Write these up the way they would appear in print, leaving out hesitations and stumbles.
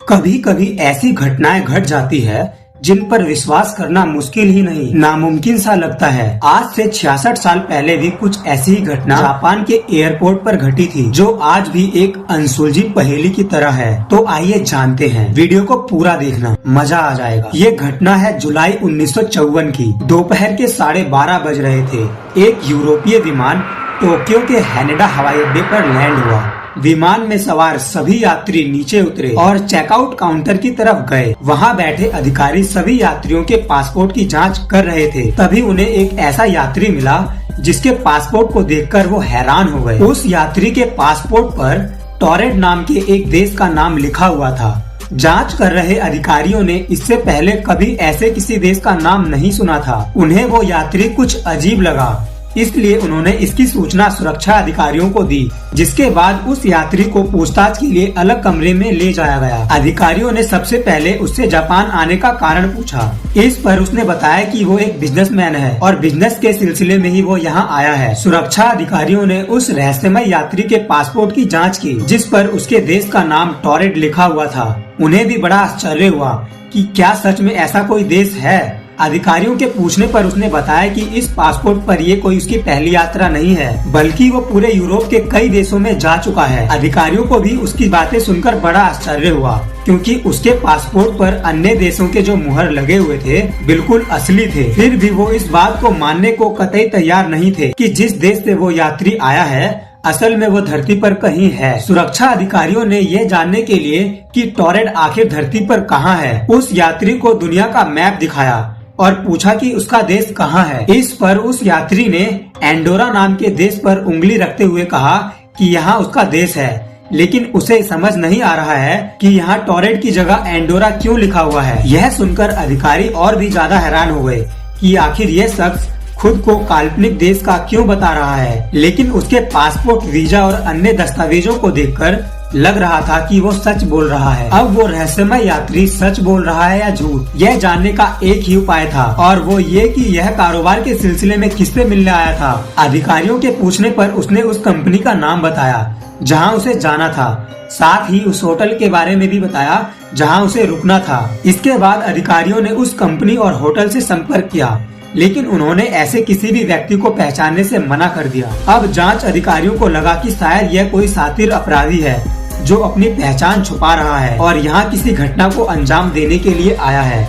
कभी कभी ऐसी घटनाएं घट जाती है जिन पर विश्वास करना मुश्किल ही नहीं नामुमकिन सा लगता है। आज से 66 साल पहले भी कुछ ऐसी ही घटना जापान के एयरपोर्ट पर घटी थी, जो आज भी एक अनसुलझी पहेली की तरह है। तो आइए जानते हैं, वीडियो को पूरा देखना, मजा आ जाएगा। ये घटना है जुलाई 1954 की। दोपहर के 12:30 बज रहे थे। एक यूरोपीय विमान टोक्यो के हैनेडा हवाई अड्डे पर लैंड हुआ। विमान में सवार सभी यात्री नीचे उतरे और चेकआउट काउंटर की तरफ गए। वहां बैठे अधिकारी सभी यात्रियों के पासपोर्ट की जांच कर रहे थे। तभी उन्हें एक ऐसा यात्री मिला जिसके पासपोर्ट को देखकर वो हैरान हो गए। उस यात्री के पासपोर्ट पर टॉरेट नाम के एक देश का नाम लिखा हुआ था। जांच कर रहे अधिकारियों ने इससे पहले कभी ऐसे किसी देश का नाम नहीं सुना था। उन्हें वो यात्री कुछ अजीब लगा, इसलिए उन्होंने इसकी सूचना सुरक्षा अधिकारियों को दी, जिसके बाद उस यात्री को पूछताछ के लिए अलग कमरे में ले जाया गया। अधिकारियों ने सबसे पहले उससे जापान आने का कारण पूछा। इस पर उसने बताया कि वो एक बिजनेसमैन है और बिजनेस के सिलसिले में ही वो यहाँ आया है। सुरक्षा अधिकारियों ने उस रहस्यमय यात्री के पासपोर्ट की जाँच की, जिस पर उसके देश का नाम टॉरेट लिखा हुआ था। उन्हें भी बड़ा आश्चर्य हुआ कि क्या सच में ऐसा कोई देश है। अधिकारियों के पूछने पर उसने बताया कि इस पासपोर्ट पर ये कोई उसकी पहली यात्रा नहीं है, बल्कि वो पूरे यूरोप के कई देशों में जा चुका है। अधिकारियों को भी उसकी बातें सुनकर बड़ा आश्चर्य हुआ, क्योंकि उसके पासपोर्ट पर अन्य देशों के जो मुहर लगे हुए थे बिल्कुल असली थे। फिर भी वो इस बात को मानने को कतई तैयार नहीं थे कि जिस देश से वो यात्री आया है असल में वो धरती पर कहीं है। सुरक्षा अधिकारियों ने ये जानने के लिए कि टॉरेट आखिर धरती पर कहाँ है, उस यात्री को दुनिया का मैप दिखाया और पूछा कि उसका देश कहाँ है। इस पर उस यात्री ने एंडोरा नाम के देश पर उंगली रखते हुए कहा कि यहाँ उसका देश है, लेकिन उसे समझ नहीं आ रहा है कि यहाँ टॉरेट की जगह एंडोरा क्यों लिखा हुआ है। यह सुनकर अधिकारी और भी ज्यादा हैरान हो गए कि आखिर यह शख्स खुद को काल्पनिक देश का क्यों बता रहा है। लेकिन उसके पासपोर्ट, वीजा और अन्य दस्तावेजों को देखकर लग रहा था कि वो सच बोल रहा है। अब वो रहस्यमय यात्री सच बोल रहा है या झूठ, यह जानने का एक ही उपाय था, और वो ये कि यह कारोबार के सिलसिले में किससे मिलने आया था। अधिकारियों के पूछने पर उसने उस कंपनी का नाम बताया जहां उसे जाना था, साथ ही उस होटल के बारे में भी बताया जहां उसे रुकना था। इसके बाद अधिकारियों ने उस कंपनी और होटल से संपर्क किया, लेकिन उन्होंने ऐसे किसी भी व्यक्ति को पहचानने से मना कर दिया। अब जांच अधिकारियों को लगा कि शायद यह कोई शातिर अपराधी है जो अपनी पहचान छुपा रहा है और यहाँ किसी घटना को अंजाम देने के लिए आया है।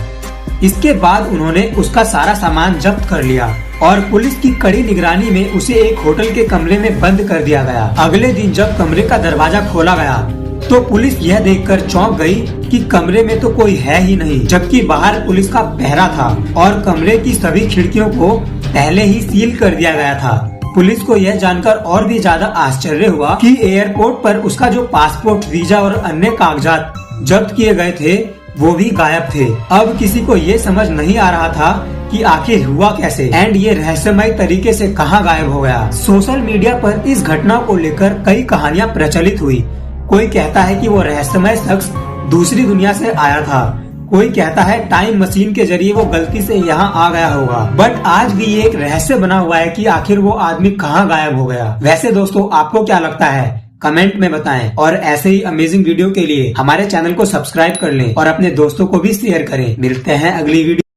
इसके बाद उन्होंने उसका सारा सामान जब्त कर लिया और पुलिस की कड़ी निगरानी में उसे एक होटल के कमरे में बंद कर दिया गया। अगले दिन जब कमरे का दरवाजा खोला गया तो पुलिस यह देखकर चौंक गई कि कमरे में तो कोई है ही नहीं, जबकि बाहर पुलिस का पहरा था और कमरे की सभी खिड़कियों को पहले ही सील कर दिया गया था। पुलिस को यह जानकर और भी ज्यादा आश्चर्य हुआ कि एयरपोर्ट पर उसका जो पासपोर्ट, वीजा और अन्य कागजात जब्त किए गए थे वो भी गायब थे। अब किसी को ये समझ नहीं आ रहा था कि आखिर हुआ कैसे एंड ये रहस्यमय तरीके से कहां गायब हो गया। सोशल मीडिया पर इस घटना को लेकर कई कहानियां प्रचलित हुई। कोई कहता है कि वो रहस्यमय शख्स दूसरी दुनिया से आया था, कोई कहता है टाइम मशीन के जरिए वो गलती से यहाँ आ गया होगा। बट आज भी ये एक रहस्य बना हुआ है कि आखिर वो आदमी कहाँ गायब हो गया। वैसे दोस्तों, आपको क्या लगता है कमेंट में बताएं, और ऐसे ही अमेजिंग वीडियो के लिए हमारे चैनल को सब्सक्राइब कर लें और अपने दोस्तों को भी शेयर करें। मिलते हैं अगली वीडियो।